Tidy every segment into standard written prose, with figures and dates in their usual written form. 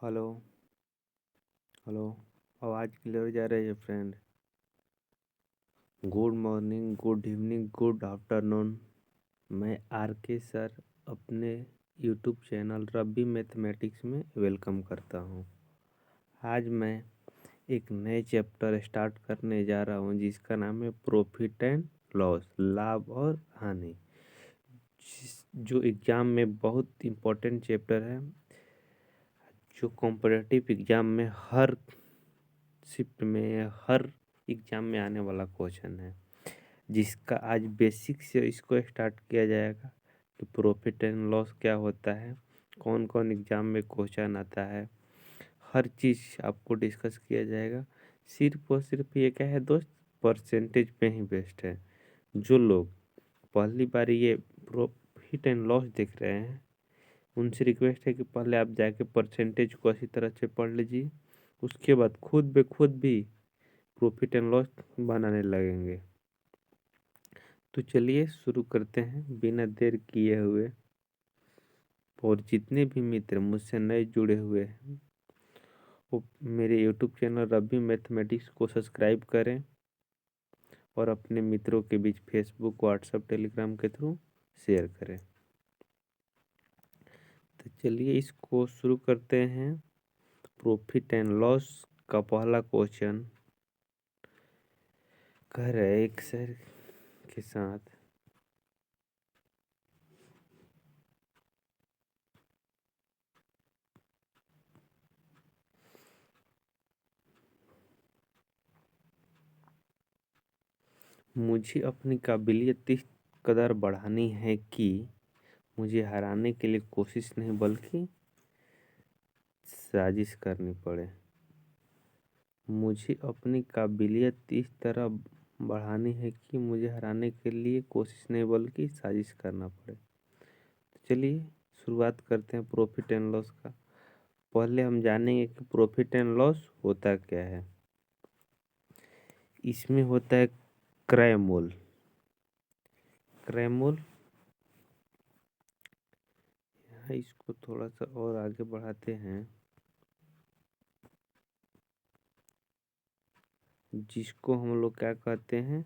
Hello. Hello. आवाज़ clear जा रही है friend? Good morning, good evening, good afternoon. मैं आर के सर अपने यूट्यूब चैनल रब्बी मैथमेटिक्स में वेलकम करता हूँ। आज मैं एक नए चैप्टर स्टार्ट करने जा रहा हूँ जिसका नाम है प्रॉफिट एंड लॉस, लाभ और हानि, जो एग्ज़ाम में बहुत इम्पोर्टेंट चैप्टर है, जो कॉम्पिटिटिव एग्ज़ाम में हर शिफ्ट में हर एग्ज़ाम में आने वाला क्वेश्चन है, जिसका आज बेसिक से इसको स्टार्ट किया जाएगा कि प्रॉफिट एंड लॉस क्या होता है, कौन कौन एग्ज़ाम में क्वेश्चन आता है, हर चीज़ आपको डिस्कस किया जाएगा। सिर्फ और सिर्फ ये क्या है दोस्त, परसेंटेज पे ही बेस्ड है। जो लोग पहली बार ये प्रॉफिट एंड लॉस देख रहे हैं, उनसे रिक्वेस्ट है कि पहले आप जाके परसेंटेज को अच्छी तरह से पढ़ लीजिए, उसके बाद खुद ब खुद भी प्रॉफिट एंड लॉस बनाने लगेंगे। तो चलिए शुरू करते हैं बिना देर किए हुए। और जितने भी मित्र मुझसे नए जुड़े हुए हैं वो मेरे यूट्यूब चैनल रब्बी मैथमेटिक्स को सब्सक्राइब करें और अपने मित्रों के बीच फेसबुक, व्हाट्सएप, टेलीग्राम के थ्रू शेयर करें। तो चलिए इसको शुरू करते हैं। प्रॉफिट एंड लॉस का पहला क्वेश्चन कह रहे हैं एक सर के साथ मुझे अपनी काबिलियत इस कदर बढ़ानी है कि मुझे हराने के लिए कोशिश नहीं बल्कि साजिश करनी पड़े। मुझे अपनी काबिलियत इस तरह बढ़ानी है कि मुझे हराने के लिए कोशिश नहीं बल्कि साजिश करना पड़े। तो चलिए शुरुआत करते हैं प्रॉफिट एंड लॉस का। पहले हम जानेंगे कि प्रॉफिट एंड लॉस होता क्या है। इसमें होता है क्रय मूल्य। क्रय मूल्य, यहाँ इसको थोड़ा सा और आगे बढ़ाते हैं, जिसको हम लोग क्या कहते हैं,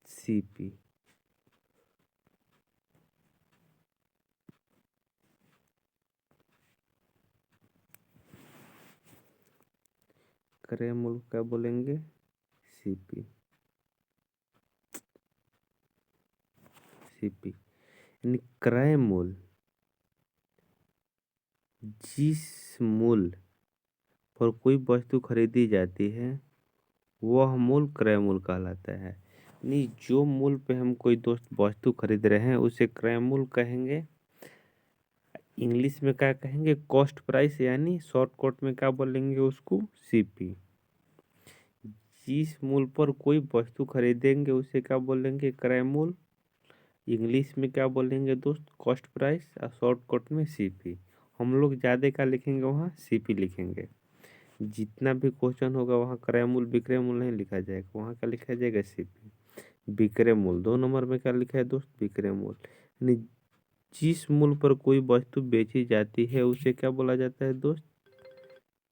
सीपी। क्रय मूल्य क्या बोलेंगे, सीपी। सीपी यानी क्रय मूल्य, जिस मूल्य पर कोई वस्तु खरीदी जाती है वह मूल्य क्रय मूल्य कहलाता है। यानी जो मूल्य पे हम कोई दोस्त वस्तु खरीद रहे हैं उसे क्रय मूल्य कहेंगे। इंग्लिश में क्या कहेंगे, कॉस्ट प्राइस, यानी शॉर्टकट में क्या बोलेंगे उसको, सीपी। जिस मूल्य पर कोई वस्तु खरीदेंगे उसे क्या बोलेंगे, क्रय मूल्य। इंग्लिश में क्या बोलेंगे दोस्त, कॉस्ट प्राइस, और शॉर्टकट में सीपी। हम लोग ज़्यादा क्या लिखेंगे, वहाँ सीपी लिखेंगे। जितना भी क्वेश्चन होगा वहाँ क्रय मूल्य विक्रय मूल्य नहीं लिखा जाएगा, वहाँ क्या लिखा जाएगा, सीपी। विक्रय मूल्य 2 नंबर में क्या लिखा है दोस्त, विक्रय मूल्य। यानी जिस मूल्य पर कोई वस्तु बेची जाती है उसे क्या बोला जाता है दोस्त,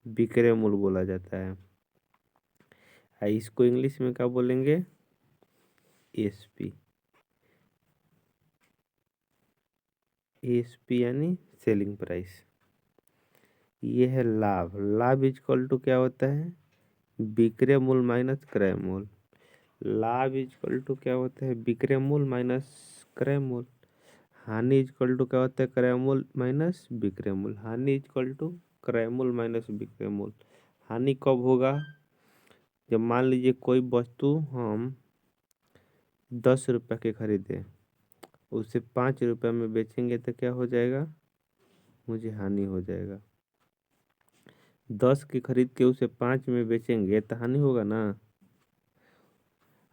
विक्रय मूल्य बोला जाता है। इसको इंग्लिश में क्या बोलेंगे, एसपी। एसपी यानी सेलिंग प्राइस। ये है लाभ। लाभ इजकल टू क्या होता है, विक्रय मूल्य माइनस क्रय मूल्य। लाभ इजकल टू क्या होता है, विक्रय मूल्य माइनस क्रय मूल्य। हानि इजकल टू क्या होता है, क्रय मूल्य माइनस विक्रय मूल्य। हानि इजकल टू क्रय मूल्य माइनस विक्रय मूल्य। हानि कब होगा, जब मान लीजिए कोई वस्तु हम 10 रुपये के खरीदे, उसे 5 रुपये में बेचेंगे तो क्या हो जाएगा, मुझे हानि हो जाएगा। 10 की खरीद के उसे 5 में बेचेंगे तो हानि होगा ना।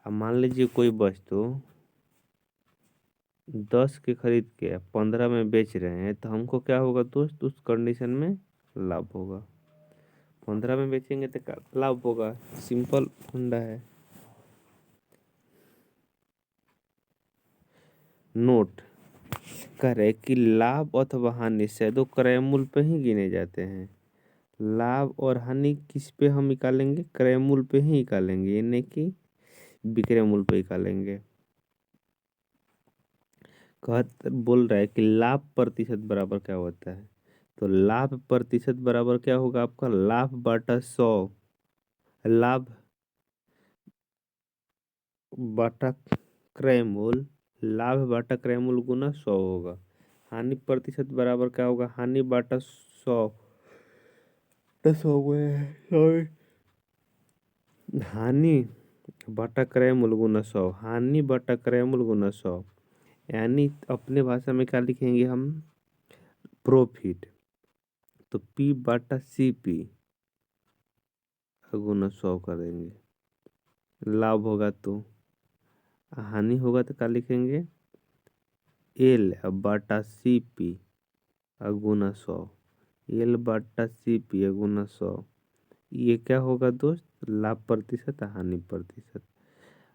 अब मान लीजिए कोई वस्तु 10 के खरीद के 15 में बेच रहे हैं तो हमको क्या होगा दोस्त, उस कंडीशन में लाभ होगा। 15 में बेचेंगे तो क्या लाभ होगा, सिंपल फंडा है। नोट करे कि लाभ अथवा हानि शायद क्रय मूल्य पे ही गिने जाते हैं। लाभ और हानि किस पे हम निकालेंगे? क्रय मूल्य पे ही निकालेंगे, यानी कि विक्रय मूल्य पे निकालेंगे। बोल रहा है कि लाभ प्रतिशत बराबर क्या होता है? तो लाभ प्रतिशत बराबर क्या होगा आपका? लाभ बटा 100, लाभ बटा क्रय मूल्य, लाभ बटा क्रय मूल्य गुना 100 होगा। हानि प्रतिशत बराबर क्या होगा? हानि बटा 100, 100 में हानि बटा क्रय मूल्य गुना 100, हानि बटा क्रय मूल्य गुना 100, यानी अपने भाषा में क्या लिखेंगे हम? प्रॉफिट। तो P बटा CP गुना 100 कर देंगे। लाभ होगा तो, हानि होगा तो क्या लिखेंगे? L बटा CP गुना 100, L बटा CP गुना 100। ये क्या होगा दोस्त? लाभ प्रतिशत हानि प्रतिशत।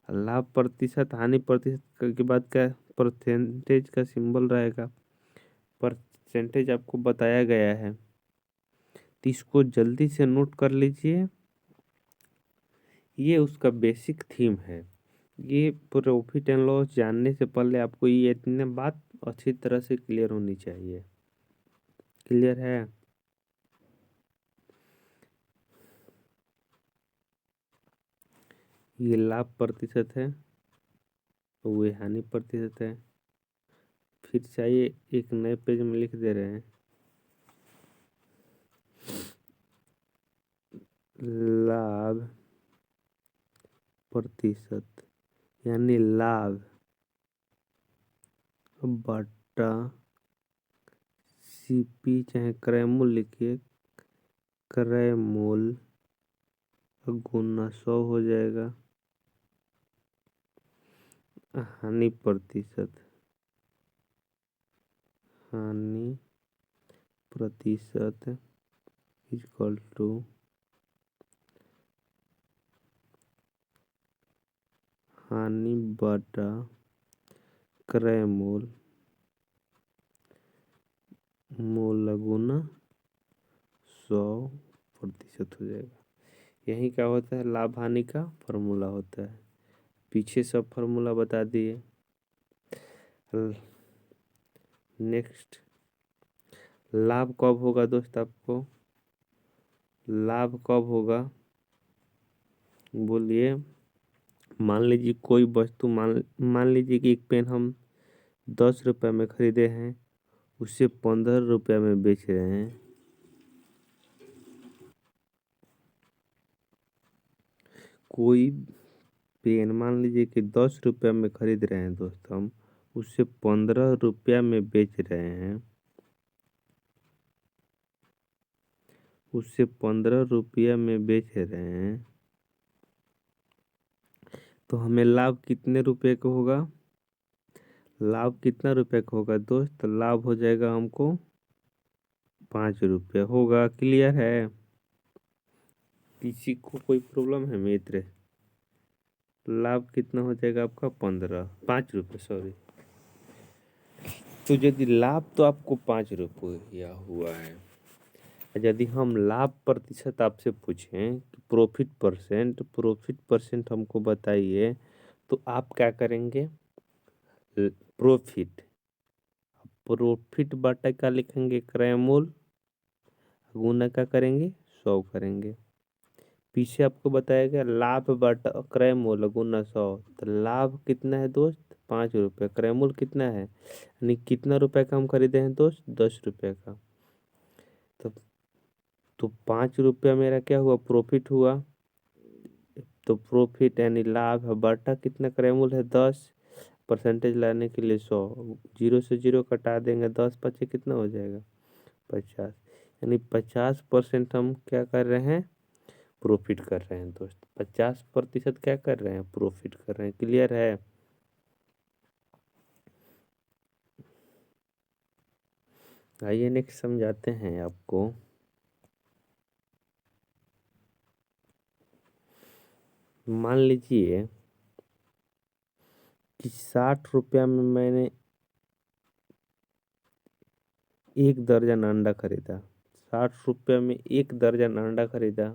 लाभ प्रतिशत हानि प्रतिशत के बाद क्या परसेंटेज का सिंबल रहेगा? परसेंटेज आपको बताया गया है, तो इसको जल्दी से नोट कर लीजिए। ये उसका बेसिक थीम है। ये प्रॉफिट एंड लॉस जानने से पहले आपको ये इतने बात अच्छी तरह से क्लियर होनी चाहिए। क्लियर है? ये लाभ प्रतिशत है, वो हानि प्रतिशत है। फिर चाहिए एक नए पेज में लिख दे रहे हैं, लाभ प्रतिशत, यानी लाभ बटा CP, चाहे क्रय मूल्य लिखिए, क्रय मूल्य गुना 100 हो जाएगा। हानि प्रतिशत, हानि प्रतिशत इक्वल टू हानि बटा क्रय मूल्य गुना 100% हो जाएगा। यही क्या होता है? लाभ हानि का फॉर्मूला होता है। पीछे सब फॉर्मूला बता दिए। नेक्स्ट, लाभ कब होगा दोस्त? आपको लाभ कब होगा बोलिए? मान लीजिए कोई वस्तु, मान लीजिए कि एक पेन हम 10 रुपये में खरीदे हैं, उसे 15 रुपये में बेच रहे हैं। कोई पेन मान लीजिए कि 10 रुपये में खरीद रहे हैं दोस्त, हम उससे 15 रुपया में बेच रहे हैं, उससे 15 रुपया में बेच रहे हैं, तो हमें लाभ कितने रुपए का होगा? लाभ कितना रुपए का होगा दोस्त? तो लाभ हो जाएगा हमको 5 रुपया होगा। क्लियर है? किसी को कोई प्रॉब्लम है मित्र? लाभ कितना हो जाएगा आपका? 5 रुपये, सॉरी। तो यदि लाभ तो आपको 5 रुपया हुआ है, यदि हम लाभ प्रतिशत आपसे पूछें कि प्रॉफिट परसेंट हमको बताइए, तो आप क्या करेंगे? प्रॉफिट, प्रॉफिट बटा क्या लिखेंगे? क्रय मूल्य गुना क्या करेंगे? 100 करेंगे। पीछे आपको बताया गया लाभ बटा क्रय मूल्य गुना 100, तो लाभ कितना है दोस्त? 5 रुपये। क्रय मूल्य कितना है, यानी कितना रुपए का हम खरीदे हैं दोस्त? 10 रुपये का। तो 5 रुपया मेरा क्या हुआ? प्रॉफिट हुआ। तो प्रॉफिट यानी लाभ बटा कितना क्रय मूल्य है? 10, परसेंटेज लाने के लिए 100, 0 से 0 कटा देंगे, 10 पचे कितना हो जाएगा? 50, यानी 50% हम क्या कर रहे हैं? प्रॉफिट कर रहे हैं दोस्त। 50% क्या कर रहे हैं? प्रॉफिट कर रहे हैं। क्लियर है? आइए नेक्स्ट समझाते हैं आपको। मान लीजिए कि 60 रुपया में मैंने एक दर्जन अंडा खरीदा। 60 रुपये में एक दर्जन अंडा खरीदा।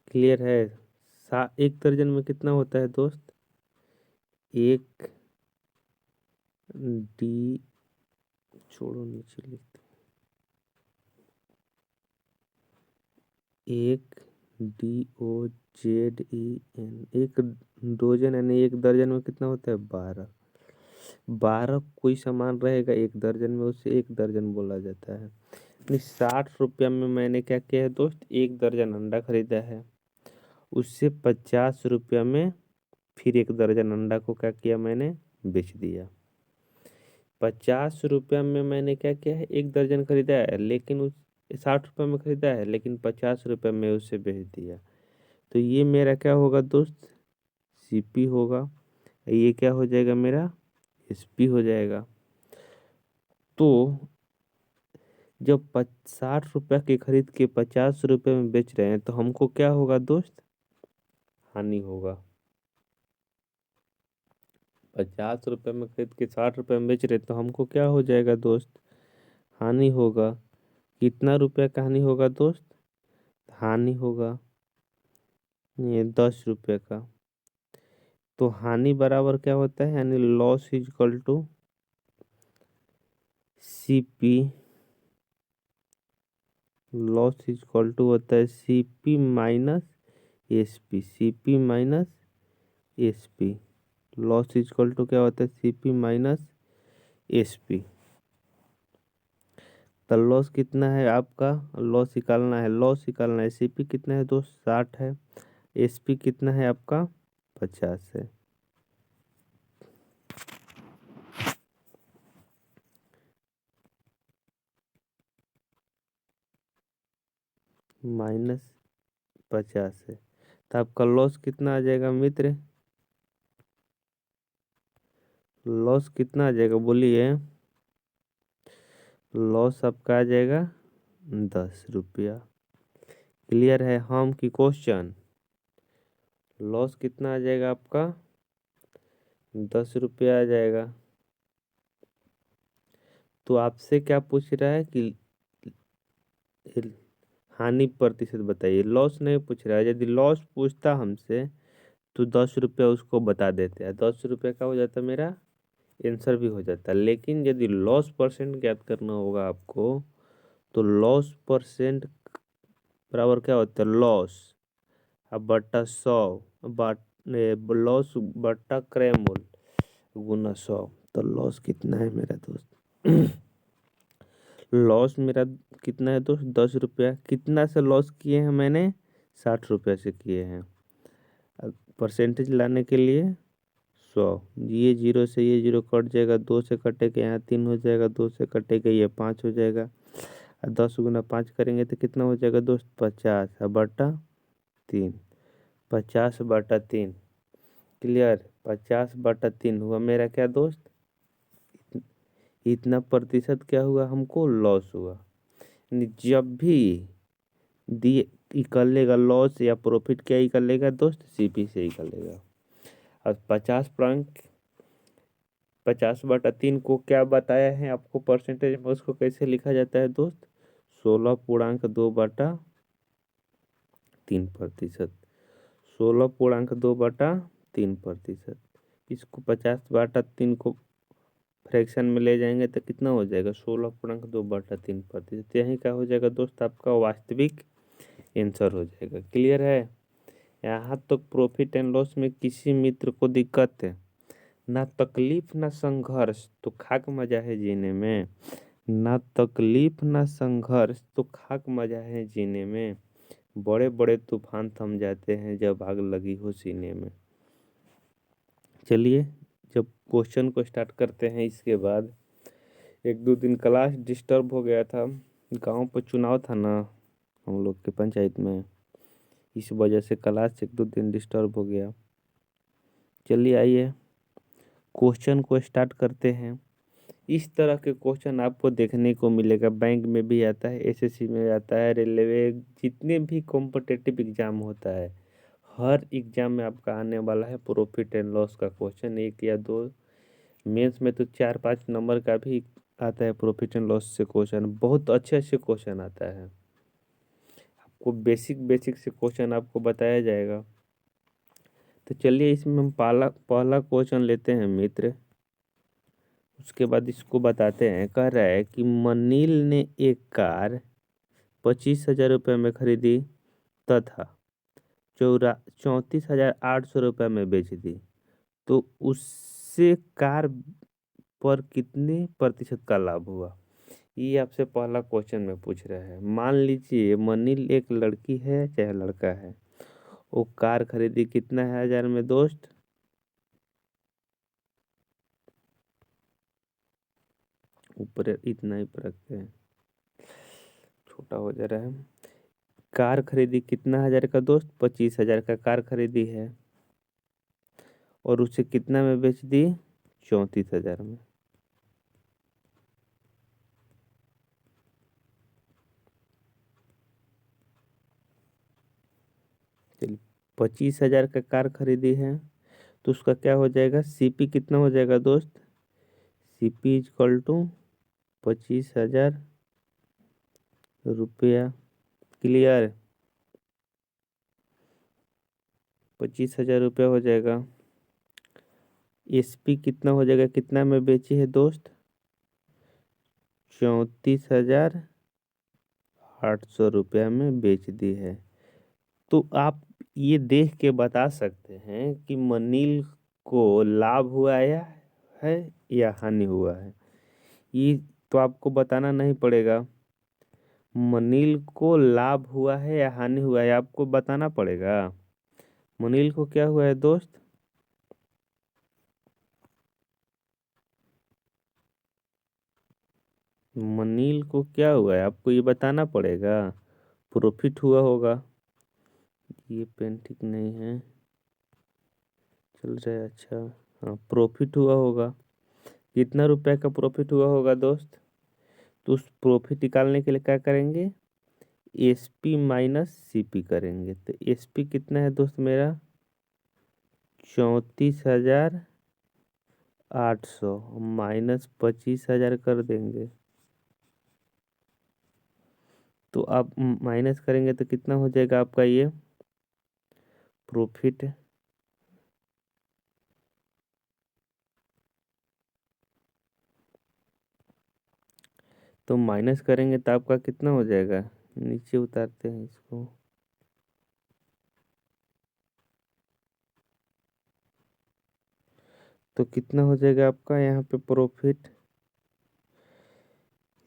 क्लियर है? एक दर्जन में कितना होता है दोस्त? एक डी, छोड़ो नीचे लिखते, एक DOZEN, एक डोजन यानी एक दर्जन में कितना होता है? 12। 12 कोई सामान रहेगा एक दर्जन में, उसे एक दर्जन बोला जाता है। 60 रुपया में मैंने क्या किया है दोस्त? एक दर्जन अंडा खरीदा है। उससे 50 रुपया में फिर एक दर्जन अंडा को क्या किया मैंने? बेच दिया। 50 रुपया में मैंने क्या किया है? एक दर्जन खरीदा है, लेकिन उस 60 रुपये में खरीदा है, लेकिन 50 रुपये में उसे बेच दिया। तो ये मेरा क्या होगा दोस्त? CP होगा। ये क्या हो जाएगा मेरा? SP हो जाएगा। तो जब 60 रुपया के खरीद के 50 रुपये में बेच रहे हैं तो हमको क्या होगा दोस्त? हानि होगा। 50 रुपये में खरीद के 60 रुपये में बेच रहे तो हमको क्या हो जाएगा दोस्त? हानि होगा। कितना रुपया का हानि होगा दोस्त? हानि होगा ये 10 रुपये का। तो हानि बराबर क्या होता है? यानी loss is equal to CP। Loss is equal to होता है CP minus SP। CP minus SP। Loss is equal to क्या होता है? CP minus SP। तो लॉस कितना है आपका? लॉस निकालना है, लॉस निकालना है। CP कितना है दोस्त? 60 है। SP कितना है आपका? 50 है। -50 है। तो आपका लॉस कितना आ जाएगा मित्र? लॉस कितना आ जाएगा बोलिए? लॉस आपका आ जाएगा 10 रुपया। क्लियर है? हम की क्वेश्चन लॉस कितना आ जाएगा आपका? 10 रुपया आ जाएगा। तो आपसे क्या पूछ रहा है कि हानि प्रतिशत बताइए, लॉस नहीं पूछ रहा है। यदि लॉस पूछता हमसे तो 10 रुपया उसको बता देते हैं, 10 रुपये का हो जाता मेरा आंसर भी हो जाता है। लेकिन यदि लॉस परसेंट ज्ञात करना होगा आपको तो लॉस परसेंट बराबर क्या होता है? लॉस अब बट्टा 100 बट लॉस बट्टा क्रय मूल्य गुना 100। तो लॉस कितना है मेरा दोस्त? लॉस मेरा कितना है दोस्त? 10 रुपया। कितना से लॉस किए हैं मैंने? 60 रुपया से किए हैं। परसेंटेज लाने के लिए 100, ये जीरो से ये जीरो कट जाएगा, 2 से कटेगा यहाँ 3 हो जाएगा, 2 से कटेगा ये 5 हो जाएगा। और 10 गुना 5 करेंगे तो कितना हो जाएगा दोस्त? 50 बटा 3। 50/3। क्लियर? 50/3 हुआ मेरा क्या दोस्त? इतना प्रतिशत क्या हुआ हमको? लॉस हुआ। जब भी दिए कर लेगा लॉस या प्रॉफिट, क्या ही कर लेगा दोस्त? CP से ही कर लेगा। और 50/3 को क्या बताया है आपको परसेंटेज में? उसको कैसे लिखा जाता है दोस्त? 16.2/3%। 16.2/3%। इसको 50/3 को फ्रैक्शन में ले जाएंगे तो कितना हो जाएगा? 16.2/3%। यही क्या हो जाएगा दोस्त? आपका वास्तविक आंसर हो जाएगा। क्लियर है? यहाँ तक तो प्रॉफिट एंड लॉस में किसी मित्र को दिक्कत है ना? तकलीफ ना संघर्ष तो खाक मजा है जीने में। ना तकलीफ ना संघर्ष तो खाक मजा है जीने में। बड़े बड़े तूफान थम जाते हैं जब आग लगी हो सीने में। चलिए जब क्वेश्चन को स्टार्ट करते हैं। इसके बाद 1-2 दिन क्लास डिस्टर्ब हो गया था। गांव पर चुनाव था ना हम लोग के पंचायत में, इस वजह से क्लास 1-2 दिन डिस्टर्ब हो गया। चलिए आइए क्वेश्चन को स्टार्ट करते हैं। इस तरह के क्वेश्चन आपको देखने को मिलेगा, बैंक में भी आता है, SSC में आता है, रेलवे, जितने भी कॉम्पिटिटिव एग्जाम होता है हर एग्जाम में आपका आने वाला है प्रॉफिट एंड लॉस का क्वेश्चन। 1 या 2 मेंस में तो 4-5 नंबर का भी आता है प्रॉफिट एंड लॉस से क्वेश्चन, बहुत अच्छे अच्छे क्वेश्चन आता है। आपको बेसिक बेसिक से क्वेश्चन आपको बताया जाएगा। तो चलिए इसमें हम पहला पहला क्वेश्चन लेते हैं मित्र। उसके बाद इसको बताते हैं। कह रहा है कि मनील ने एक कार 25,000 रुपये में खरीदी तथा 34,800 रुपये में बेच दी, तो उससे कार पर कितने प्रतिशत का लाभ हुआ। ये आपसे पहला क्वेश्चन में पूछ रहा है। मान लीजिए मनील एक लड़की है चाहे लड़का है, वो कार खरीदी कितना है हजार में दोस्त, ऊपर इतना ही पर रखते हैं, छोटा हो जा रहा है। कार खरीदी कितना हजार का दोस्त, 25,000 का कार खरीदी है और उसे कितना में बेच दी, 34,000 में। चलिए 25,000 का कार खरीदी है तो उसका क्या हो जाएगा, सीपी कितना हो जाएगा दोस्त, सीपी इजकल टू 25,000 रुपया। क्लियर, 25,000 रुपया हो जाएगा। एसपी कितना हो जाएगा, कितना में बेची है दोस्त, 34,800 रुपया में बेच दी है। तो आप ये देख के बता सकते हैं कि मनील को लाभ हुआ या हानि हुआ है। ये तो आपको बताना नहीं पड़ेगा। मनील को लाभ हुआ है या हानि हुआ है, आपको बताना पड़ेगा। मनील को क्या हुआ है दोस्त, मनील को क्या हुआ है आपको ये बताना पड़ेगा। प्रॉफिट हुआ होगा। ये पेन ठीक नहीं है, चल रहा है अच्छा। हाँ प्रॉफिट हुआ होगा। कितना रुपए का प्रॉफिट हुआ होगा दोस्त। तो उस प्रॉफिट निकालने के लिए क्या करेंगे, एसपी माइनस सीपी करेंगे। तो एसपी कितना है दोस्त मेरा, 34,800 माइनस 25,000 कर देंगे। तो आप माइनस करेंगे तो कितना हो जाएगा आपका ये प्रॉफिट। तो माइनस करेंगे तो आपका कितना हो जाएगा, नीचे उतारते हैं इसको। तो कितना हो जाएगा आपका यहाँ पे प्रॉफिट,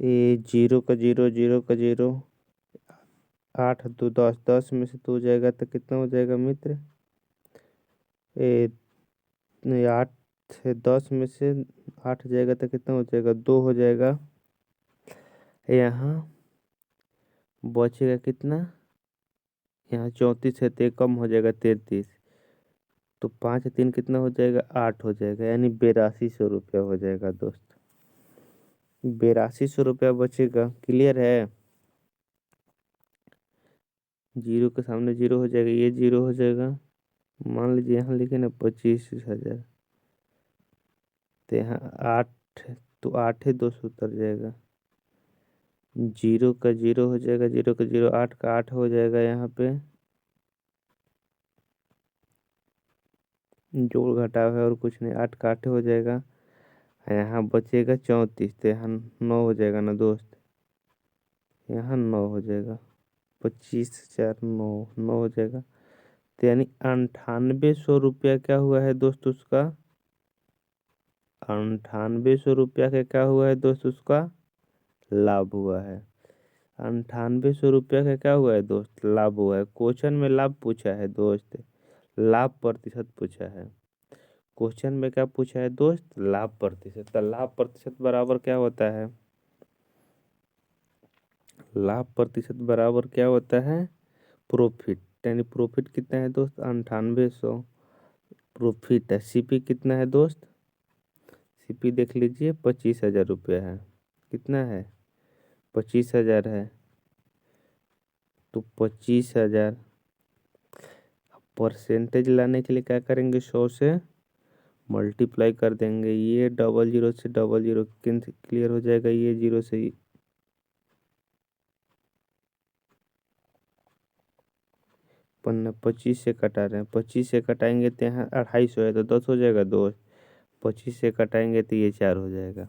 ये जीरो का जीरो, जीरो का जीरो, 8 2 10, 10 में से 2 जाएगा तो कितना हो जाएगा मित्र, ए नहीं, 8 10 में से 8 जाएगा तो कितना हो जाएगा, 2 हो जाएगा। यहाँ बचेगा कितना, यहाँ 34 है तो कम हो जाएगा 33, तो 5 3 कितना हो जाएगा, 8 हो जाएगा, यानी 8200 रुपया हो जाएगा दोस्त। 8200 रुपया बचेगा। क्लियर है, जीरो के सामने जीरो हो जाएगा, ये जीरो हो जाएगा। मान लीजिए यहाँ लिखे ना 25,000, तो यहाँ 8, तो 8 2 से उतर जाएगा। जीरो का जीरो हो जाएगा, जीरो का जीरो, 8 का 8 हो जाएगा। यहाँ पे जोड़ घटाव है और कुछ नहीं, 8 का 8 हो जाएगा। यहाँ बचेगा 34, तो यहाँ 9 हो जाएगा ना दोस्त, यहाँ 9 हो जाएगा। 25,000 9 9 हो जाएगा। तो यानी 9800 रुपया क्या हुआ है दोस्त उसका, 9800 रुपया का क्या हुआ है दोस्त, उसका लाभ हुआ है। 9800 रुपया का क्या हुआ है दोस्त, लाभ हुआ है। क्वेश्चन में लाभ पूछा है दोस्त, लाभ प्रतिशत पूछा है। क्वेश्चन में क्या पूछा है दोस्त, लाभ प्रतिशत। तो लाभ प्रतिशत बराबर क्या होता है, लाभ प्रतिशत बराबर क्या होता है, प्रॉफिट। यानी प्रॉफिट कितना है दोस्त, 9800। प्रॉफिट है, सीपी कितना है दोस्त, सीपी देख लीजिए 25,000 रुपया है। कितना है, 25,000 है। तो 25,000 परसेंटेज लाने के लिए क्या करेंगे, 100 से मल्टीप्लाई कर देंगे, ये 00 से 00 क्लियर हो जाएगा, ये 0 से 25 से कटा रहे हैं, 25 से कटाएंगे तो यहाँ 250 है तो 10 हो जाएगा दोस्त। 25 से कटाएंगे तो ये 4 हो जाएगा।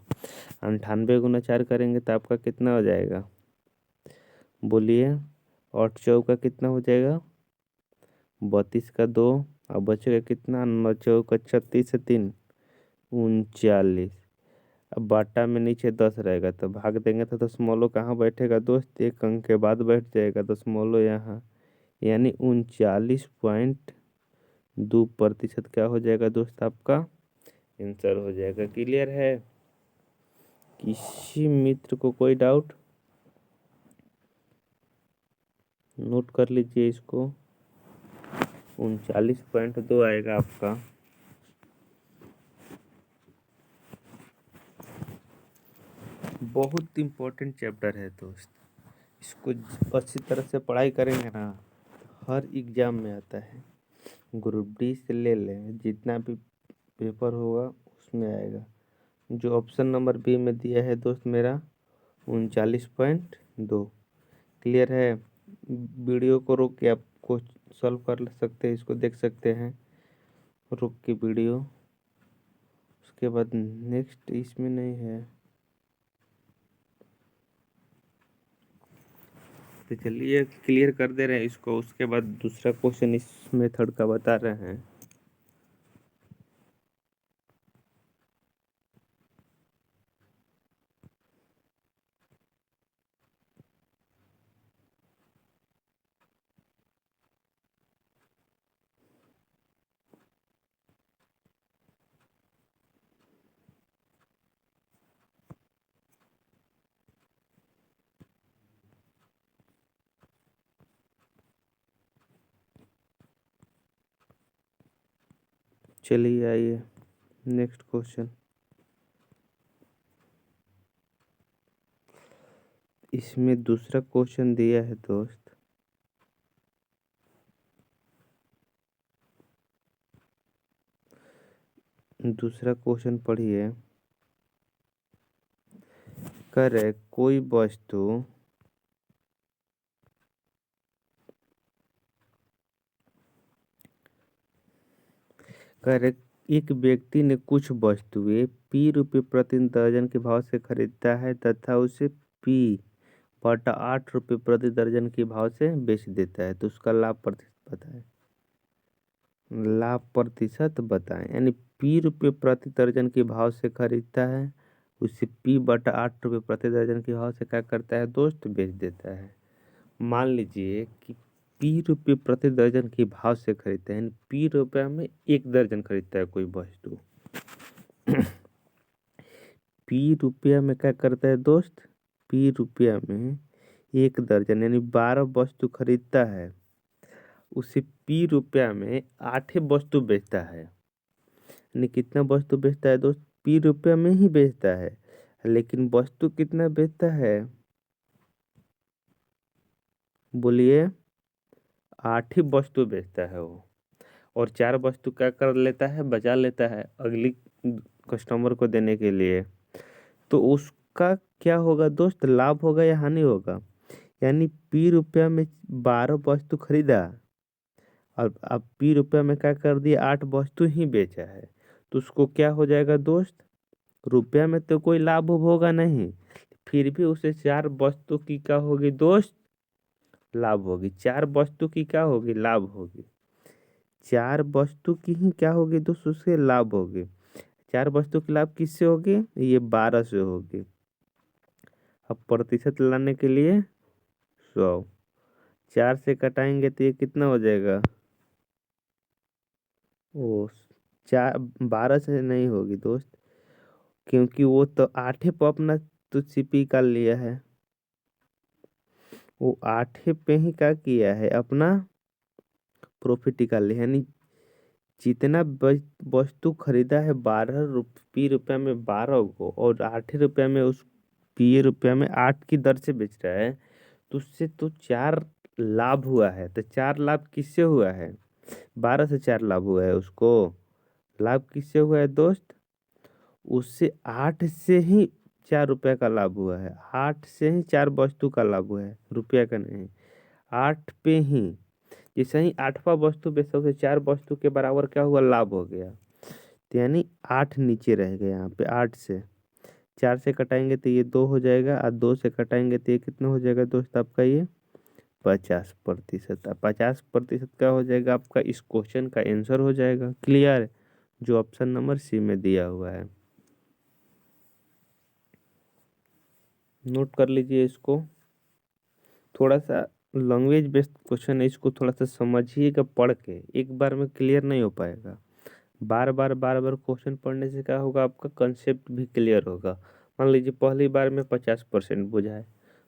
98 गुना 4 करेंगे तो आपका कितना हो जाएगा बोलिए। और चौका कितना हो जाएगा 32 का 2, अब बचेगा कितना 9 चौका 36 से 3 39। अब बाटा में नीचे 10 रहेगा तो भाग देंगे तो दशमलव कहाँ बैठेगा दोस्त, एक अंक के बाद बैठ जाएगा दशमलव यहाँ, यानी 39.2% क्या हो जाएगा दोस्त आपका आंसर हो जाएगा। क्लियर है? किसी मित्र को कोई डाउट नोट कर लीजिए इसको, 39.2 आएगा आपका। बहुत इम्पोर्टेंट चैप्टर है दोस्त, इसको अच्छी तरह से पढ़ाई करेंगे ना हर एग्जाम में आता है। ग्रुप डी से ले लें, जितना भी पेपर होगा उसमें आएगा। जो ऑप्शन नंबर बी में दिया है दोस्त मेरा 39.2। क्लियर है? वीडियो को रोक के आपको सॉल्व कर सकते हैं, इसको देख सकते हैं रुक के वीडियो। उसके बाद नेक्स्ट इसमें नहीं है तो चलिए क्लियर कर दे रहे हैं इसको। उसके बाद दूसरा क्वेश्चन इस मेथड का बता रहे हैं। चलिए आइए नेक्स्ट क्वेश्चन। इसमें दूसरा क्वेश्चन दिया है दोस्त, दूसरा क्वेश्चन पढ़िए। करे कोई वस्तु करे एक व्यक्ति ने कुछ वस्तुएं ₹P प्रति दर्जन के भाव से खरीदता है तथा उसे ₹P/8 प्रति दर्जन के भाव से बेच देता है, तो उसका लाभ प्रतिशत बताएं। लाभ प्रतिशत बताएं, यानी ₹P प्रति दर्जन के भाव से खरीदता है, उसे P/8 प्रति दर्जन के भाव से क्या करता है दोस्त, बेच देता है। मान लीजिए कि ₹P प्रति दर्जन के भाव से खरीदता है, यानी P में 1 दर्जन खरीदता है कोई वस्तु। P में क्या करता है दोस्त, P में 1 दर्जन यानी 12 वस्तु खरीदता है, उसे P में 8 वस्तु बेचता है। यानी कितना वस्तु बेचता है दोस्त, P में ही बेचता है, लेकिन वस्तु कितना बेचता है बोलिए, 8 ही वस्तु बेचता है वो, और 4 वस्तु क्या कर लेता है, बचा लेता है अगली कस्टमर को देने के लिए। तो उसका क्या होगा दोस्त, लाभ होगा या हानि होगा। यानी P में 12 वस्तु खरीदा और अब P में क्या कर दिया, 8 वस्तु ही बेचा है, तो उसको क्या हो जाएगा दोस्त, रुपया में तो कोई लाभ होगा नहीं, फिर भी उसे 4 वस्तु की क्या होगी दोस्त, लाभ होगी। 4 वस्तु की क्या होगी, लाभ होगी। 4 वस्तु की ही क्या होगी दोस्त, उससे लाभ होगी। 4 वस्तु की लाभ किससे होगी, ये 12 से होगी। अब प्रतिशत लाने के लिए 100, 4 से कटाएंगे तो ये कितना हो जाएगा, ओ 12 से नहीं होगी दोस्त, क्योंकि वो तो 8 पे अपना तो सीपी का लिया है, वो 8 पे ही क्या किया है, अपना प्रॉफिट निकाल लिया। यानी जितना वस्तु खरीदा है 12 रुपया में 12 को, और 8 रुपया में उस रुपया में 8 की दर से बेच रहा है, तो उससे तो 4 लाभ हुआ है। तो 4 लाभ किससे हुआ है, 12 से 4 लाभ हुआ है उसको, लाभ किससे हुआ है दोस्त? उससे 8 से ही 4 रुपये का लाभ हुआ है। 8 से ही 4 वस्तु का लाभ हुआ है, रुपया का नहीं। 8 पे ही, जैसे ही 8वां वस्तु बेचा उसे 4 वस्तु के बराबर क्या हुआ, लाभ हो गया। तो यानी 8 नीचे रह गया यहाँ पे। 8 से 4 से कटाएंगे तो ये 2 हो जाएगा, और 2 से कटाएंगे तो ये कितना हो जाएगा दोस्त आपका, ये 50%। 50% क्या हो जाएगा आपका, इस क्वेश्चन का आंसर हो जाएगा। क्लियर? जो ऑप्शन नंबर सी में दिया हुआ है, नोट कर लीजिए इसको। थोड़ा सा लैंग्वेज बेस्ड क्वेश्चन है, इसको थोड़ा सा समझिएगा। पढ़ के एक बार में क्लियर नहीं हो पाएगा। बार बार क्वेश्चन पढ़ने से क्या होगा, आपका कंसेप्ट भी क्लियर होगा। मान लीजिए पहली बार में 50% बुझा है,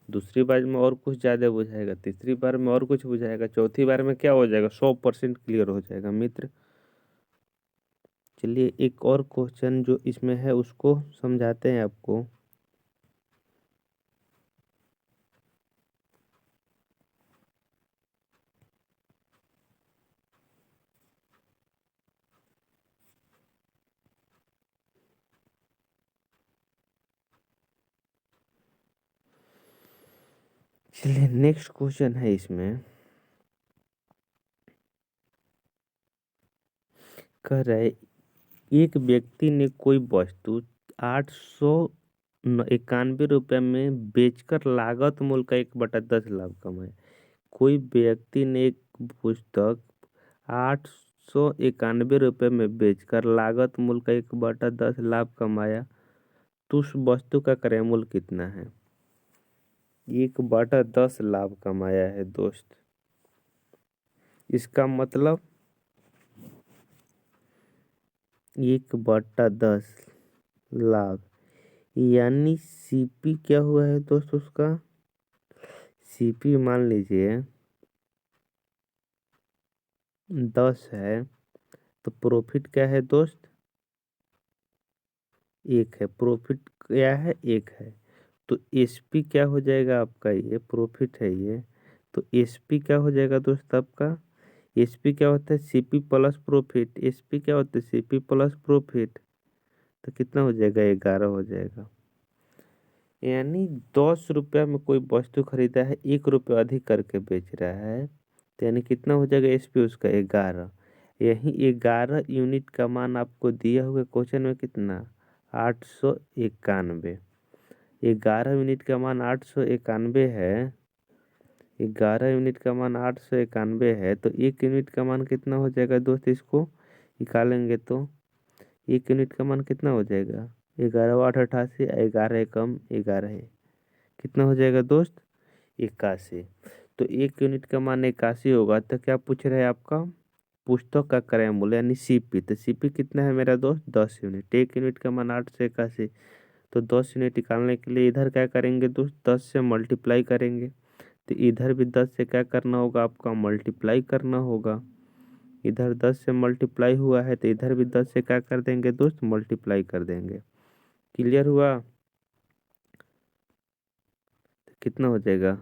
दूसरी बार में और कुछ ज़्यादा बुझाएगा, तीसरी बार में और कुछ बुझाएगा, चौथी बार में क्या हो जाएगा, 100% क्लियर हो जाएगा मित्र। चलिए एक और क्वेश्चन जो इसमें है उसको समझाते हैं आपको। चलिए नेक्स्ट क्वेश्चन है इसमें, कह रहे एक व्यक्ति ने कोई वस्तु 891 रुपये में बेचकर लागत मूल्य का 1/10 लाभ कमाया। कोई व्यक्ति ने एक पुस्तक 891 रुपये में बेचकर लागत मूल्य का 1/10 लाभ कमाया, तो उस वस्तु का क्रय मूल्य कितना है? 1/10 लाभ कमाया है दोस्त। इसका मतलब 1/10 लाभ, यानी सीपी क्या हुआ है दोस्त उसका? सीपी मान लीजिए 10 है, तो प्रॉफिट क्या है दोस्त? 1 है। प्रॉफिट क्या है? 1 है। तो एसपी क्या हो जाएगा आपका, ये प्रॉफिट है ये, तो एसपी क्या हो जाएगा दोस्त आपका? एसपी क्या होता है? CP plus profit. एसपी क्या होता है? CP plus profit. तो कितना हो जाएगा? 11 हो जाएगा। यानी 10 रुपया में कोई वस्तु खरीदा है, 1 रुपया अधिक करके बेच रहा है, तो यानी कितना हो जाएगा एसपी उसका? 11। यही 11 यूनिट का मान आपको दिया हुआ क्वेश्चन में कितना? 891। 11 यूनिट का मान 891 है। 11 यूनिट का मान 891 है, तो 1 यूनिट का मान कितना हो जाएगा दोस्त? इसको निकालेंगे तो 1 यूनिट का मान कितना हो जाएगा? 11 8 88, 11 कम 11 है, कितना हो जाएगा दोस्त? 81। तो 1 यूनिट का मान 81 होगा, तो क्या पूछ रहे हैं आपका? पुस्तक का क्रय मूल्य यानी सीपी। तो सीपी कितना है मेरा दोस्त? 10 यूनिट। 1 यूनिट का मान 881, तो 10 यूनिट निकालने के लिए इधर क्या करेंगे दोस्त? 10 से मल्टीप्लाई करेंगे। तो इधर भी 10 से क्या करना होगा आपका? मल्टीप्लाई करना होगा। इधर 10 से मल्टीप्लाई हुआ है, तो इधर भी 10 से क्या कर देंगे दोस्त? मल्टीप्लाई कर देंगे। क्लियर हुआ? तो कितना हो जाएगा?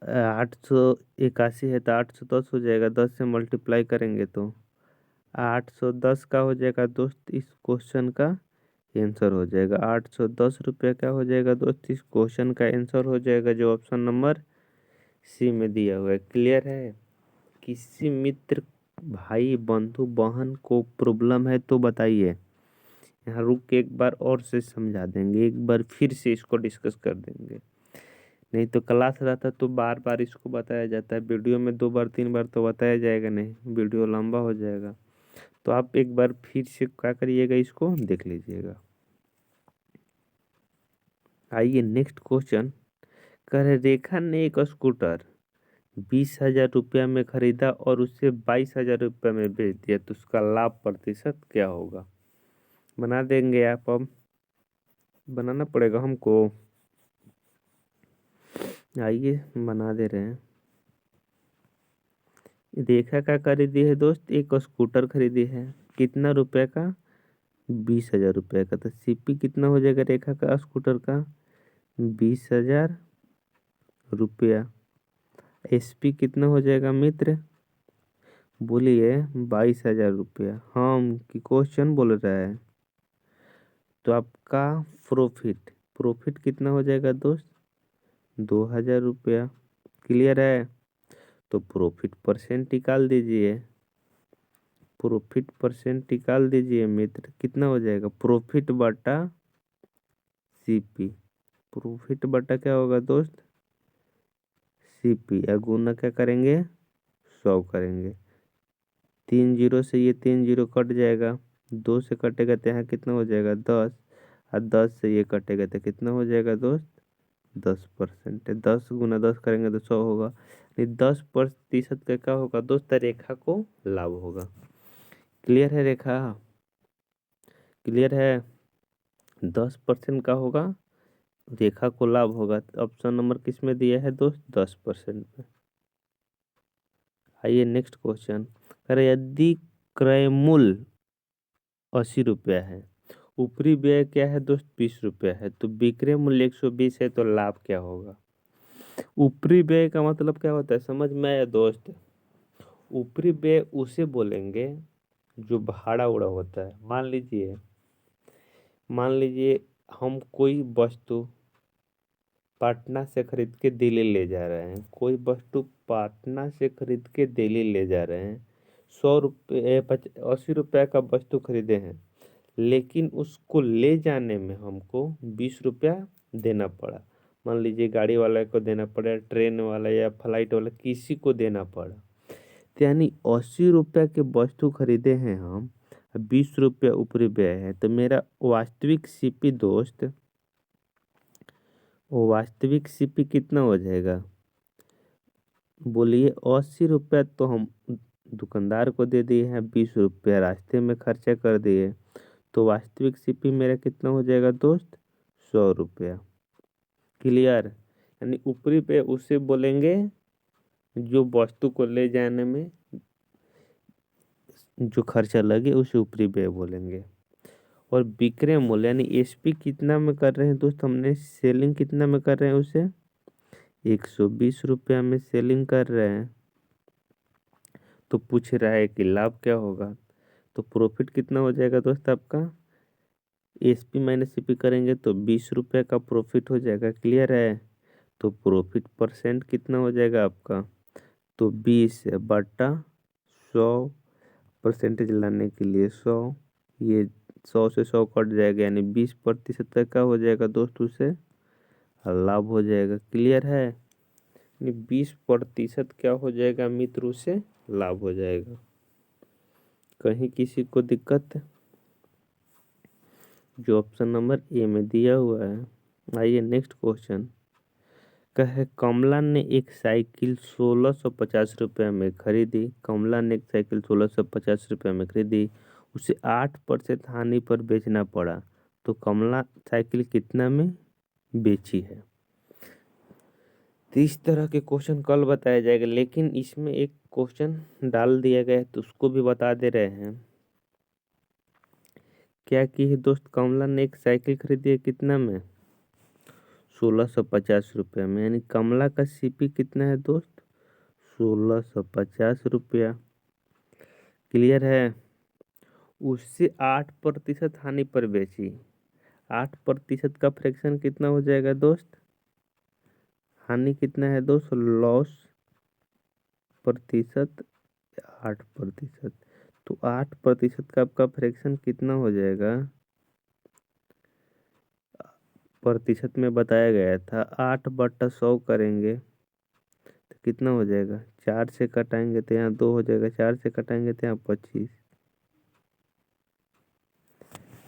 881 है तो 810 हो जाएगा। 10 से मल्टीप्लाई करेंगे तो 810 का हो जाएगा दोस्त, इस क्वेश्चन का आंसर हो जाएगा। 810 रुपया क्या हो जाएगा दोस्त? इस क्वेश्चन का आंसर हो जाएगा, जो ऑप्शन नंबर सी में दिया हुआ है। क्लियर है? किसी मित्र, भाई, बंधु, बहन को प्रॉब्लम है तो बताइए। यहाँ रुक के एक बार और से समझा देंगे, एक बार फिर से इसको डिस्कस कर देंगे। नहीं तो क्लास रहता तो बार बार इसको बताया जाता है, वीडियो में 2 बार 3 बार तो बताया जाएगा नहीं, वीडियो लंबा हो जाएगा। तो आप एक बार फिर से क्या करिएगा, इसको देख लीजिएगा। आइए नेक्स्ट क्वेश्चन। कह रहे रेखा ने एक स्कूटर 20,000 रुपया में खरीदा और उसे 22,000 रुपया में बेच दिया, तो उसका लाभ प्रतिशत क्या होगा? बना देंगे आप? अब बनाना पड़ेगा हमको। आइए बना दे रहे हैं। रेखा का खरीदी है दोस्त, एक स्कूटर खरीदी है, कितना रुपए का? 20,000 रुपये का। तो सीपी कितना हो जाएगा रेखा का स्कूटर का? 20,000 रुपया। एसपी कितना हो जाएगा मित्र? बोलिए 22,000 रुपया। हम कि क्वेश्चन बोल रहा है। तो आपका प्रॉफिट प्रॉफिट कितना हो जाएगा दोस्त? 2,000 रुपया। क्लियर है? तो प्रॉफिट परसेंट निकाल दीजिए। प्रॉफिट परसेंट निकाल दीजिए मित्र, कितना हो जाएगा? प्रॉफिट बटा सीपी। प्रॉफिट बटा क्या होगा दोस्त? सीपी। या गुना क्या करेंगे? 100 करेंगे। 3 जीरो से ये 3 जीरो कट जाएगा। 2 से कटेगा तो यहाँ कितना हो जाएगा? 10। और 10 से ये कटेगा तो कितना हो जाएगा दोस्त? 10%। 10 गुना 10 करेंगे तो 100 होगा। नहीं, 10% का क्या होगा दोस्त? रेखा को लाभ होगा। क्लियर है रेखा? क्लियर है? 10% का होगा, रेखा को लाभ होगा। तो ऑप्शन नंबर किस में दिया है दोस्त? 10% में। आइए नेक्स्ट क्वेश्चन। अरे यदि क्रय मूल्य 80 रुपया है, ऊपरी व्यय क्या है दोस्त? 20 रुपया है, तो विक्रय मूल्य 120 है, तो लाभ क्या होगा? ऊपरी व्यय का मतलब क्या होता है, समझ में आया दोस्त? ऊपरी व्यय उसे बोलेंगे जो भाड़ा उड़ा होता है। मान लीजिए हम कोई वस्तु पटना से खरीद के दिल्ली ले जा रहे हैं। कोई वस्तु पटना से खरीद के दिल्ली ले जा रहे हैं। 100 रुपये 80 रुपये का वस्तु खरीदे हैं, लेकिन उसको ले जाने में हमको 20 रुपया देना पड़ा। मान लीजिए गाड़ी वाला को देना पड़ा, ट्रेन वाला या फ्लाइट वाला किसी को देना पड़ा। तो यानी 80 रुपये के वस्तु खरीदे हैं हम, 20 रुपया ऊपरी व्यय है। तो मेरा वास्तविक सीपी दोस्त, वो वास्तविक सीपी कितना हो जाएगा? बोलिए। 80 रुपया तो हम दुकानदार को दे दिए हैं, 20 रुपया रास्ते में खर्चा कर दिए। तो वास्तविक सीपी मेरा कितना हो जाएगा दोस्त? 100 रुपया। क्लियर? यानी ऊपरी पे उसे बोलेंगे जो वस्तु को ले जाने में जो खर्चा लगे, उसे ऊपरी व्यय बोलेंगे। और विक्रय मूल्य यानी एसपी कितना में कर रहे हैं दोस्त? हमने सेलिंग कितना में कर रहे हैं उसे? 120 रुपया में सेलिंग कर रहे हैं। तो पूछ रहा है कि लाभ क्या होगा। तो प्रॉफिट कितना हो जाएगा दोस्त आपका? एसपी माइनस सीपी करेंगे तो 20 रुपया का प्रॉफिट हो जाएगा। क्लियर है? तो प्रॉफिट परसेंट कितना हो जाएगा आपका? तो 20/100। परसेंटेज लाने के लिए 100, ये 100 से 100 कट जाएगा, यानी 20% तक का हो जाएगा दोस्त, उसे लाभ हो जाएगा। क्लियर है? यानी 20% क्या हो जाएगा मित्र? उसे लाभ हो जाएगा। कहीं किसी को दिक्कत? जो ऑप्शन नंबर ए में दिया हुआ है। आइए नेक्स्ट क्वेश्चन। कहे कमला ने एक साइकिल 1650 रुपये में खरीदी। कमला ने एक साइकिल 1650 रुपये में खरीदी, उसे 8% हानि पर बेचना पड़ा। तो कमला साइकिल कितना में बेची है? तो इस तरह के क्वेश्चन कल बताया जाएगा, लेकिन इसमें एक क्वेश्चन डाल दिया गया है तो उसको भी बता दे रहे हैं। क्या की है दोस्त? कमला ने एक साइकिल खरीदी है, कितना में? 1650 रुपये में। यानी कमला का सीपी कितना है दोस्त? 1650 रुपया। क्लियर है? उससे 8% हानि पर बेची। 8% का फ्रैक्शन कितना हो जाएगा दोस्त? हानि कितना है दोस्त? लॉस प्रतिशत 8%। तो 8% का आपका फ्रैक्शन कितना हो जाएगा? प्रतिशत में बताया गया था 8/100 करेंगे तो कितना हो जाएगा? 4 से कटाएंगे तो यहाँ 2 हो जाएगा, 4 से कटाएंगे तो यहाँ 25।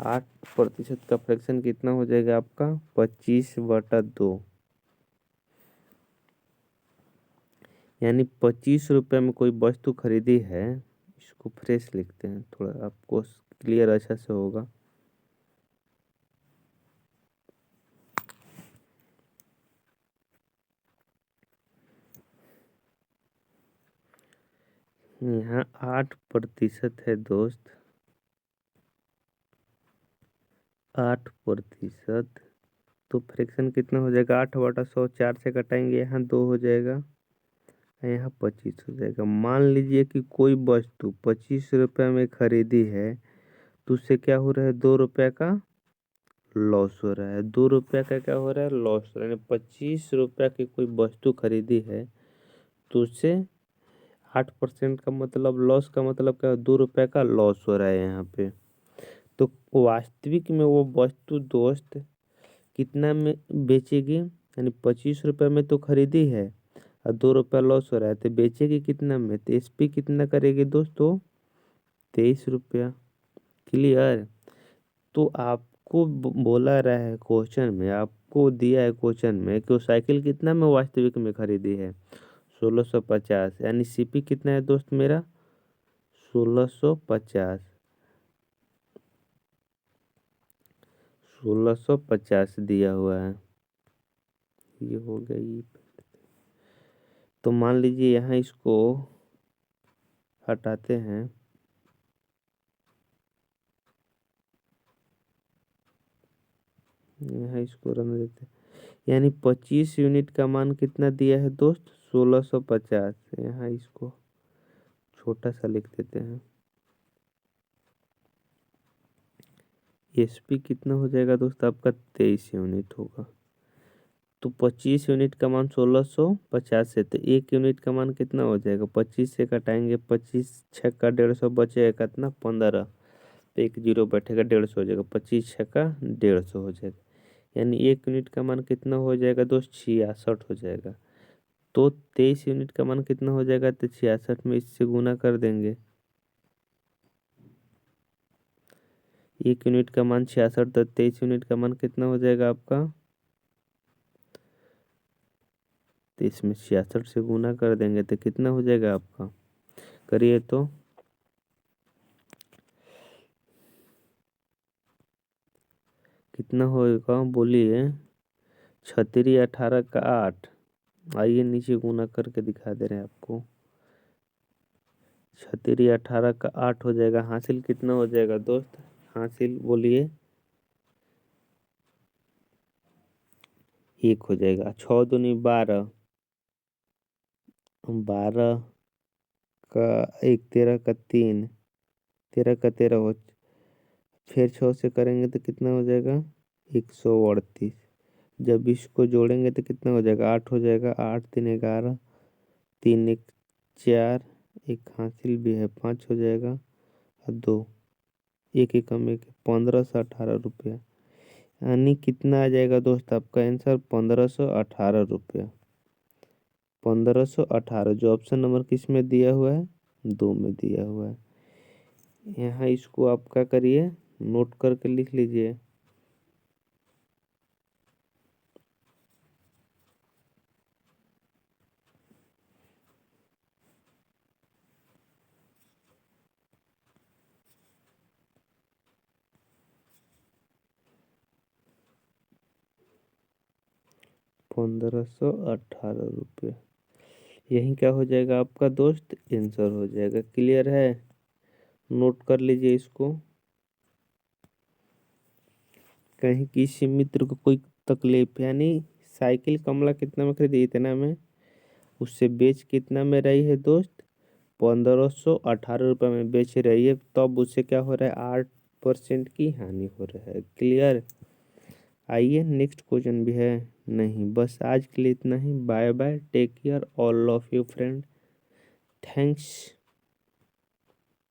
8% का फ्रैक्शन कितना हो जाएगा आपका? 25/2। यानी 25 रुपये में कोई वस्तु खरीदी है। इसको फ्रेश लिखते हैं, थोड़ा आपको क्लियर अच्छा से होगा। यहाँ 8% है दोस्त, 8%। तो फ्रैक्शन कितना हो जाएगा? 8/100, 4 से कटाएंगे यहाँ 2 हो जाएगा, यहाँ 25 हो जाएगा। मान लीजिए कि कोई वस्तु 25 रुपये में खरीदी है तो उससे क्या हो रहा है, 2 रुपये का लॉस हो रहा है। 2 रुपये का क्या हो रहा है, लॉस हो रहा है। 25 रुपये की कोई वस्तु खरीदी है तो उससे 8% का मतलब लॉस, का मतलब क्या, 2 रुपये का लॉस हो रहा है यहाँ पे। तो वास्तविक में वो वस्तु दोस्त कितना में बेचेगी, यानी 25 रुपये में तो खरीदी है और 2 रुपये लॉस हो रहा है, तो बेचेगी कितना में, तो एसपी कितना करेगी दोस्तों, 23 रुपया। क्लियर। तो आपको बोला रहा है क्वेश्चन में, आपको दिया है क्वेश्चन में कि वो साइकिल कितना में वास्तविक में खरीदी है, 1650, यानी सीपी कितना है दोस्त मेरा, 1650। 1650 दिया हुआ है। ये हो गई। तो मान लीजिए यहाँ इसको हटाते हैं, यहाँ इसको रहने देते हैं, यानी 25 यूनिट का मान कितना दिया है दोस्त, 1650। यहाँ इसको छोटा सा लिख देते हैं। एसपी कितना हो जाएगा दोस्त आपका, 23 यूनिट होगा। तो 25 यूनिट का मान 1650 है, तो 1 यूनिट का मान कितना हो जाएगा, 25 से घटाएंगे, 25 छक्का 150 बचेगा कितना, 15। तो 1 जीरो बैठेगा, 150 हो जाएगा, 25 छक्का 150 हो जाएगा। यानी 1 यूनिट का मान कितना हो जाएगा दोस्त, 66 हो जाएगा। तो 23 यूनिट का मान कितना हो जाएगा, तो 66 में इससे गुना कर देंगे। 1 यूनिट का मान 66, तो 23 यूनिट का मान कितना हो जाएगा आपका, तो इसमें 66 से गुना कर देंगे तो कितना हो जाएगा आपका, करिए तो। कितना होगा बोलिए, 36 18 का 8। आइए नीचे गुना करके दिखा दे रहे हैं आपको। 36 18 का 8 हो जाएगा। हासिल कितना हो जाएगा दोस्त, हासिल बोलिए, 1 हो जाएगा। 6 दूनी 12, 12 का 1, 13 का 3, 13 का 13 हो, फिर 6 से करेंगे तो कितना हो जाएगा, 138। जब इसको जोड़ेंगे तो कितना हो जाएगा, 8 हो जाएगा। 8 3 11, 3 1 4, एक हासिल भी है, 5 हो जाएगा और 2, एक ही कम, एक 1518 रुपया। यानी कितना आ जाएगा दोस्त आपका आंसर, 1518 रुपया। 1518, जो ऑप्शन नंबर किस में दिया हुआ है, 2 में दिया हुआ है। यहाँ इसको आप क्या करिए, नोट करके लिख लीजिए। ₹1518। यही क्या हो जाएगा आपका दोस्त, आंसर हो जाएगा। क्लियर है, नोट कर लीजिए इसको। कहीं किसी मित्र को कोई तकलीफ, यानी साइकिल कमला कितना में खरीदी, इतना में, उससे बेच कितना में रही है दोस्त, 1518 रुपये में बेच रही है, तब उससे क्या हो रहा है, 8% की हानि हो रहा है। क्लियर। आइए नेक्स्ट क्वेश्चन भी है। नहीं, बस आज के लिए इतना ही। Bye bye, take care all of you friend, thanks.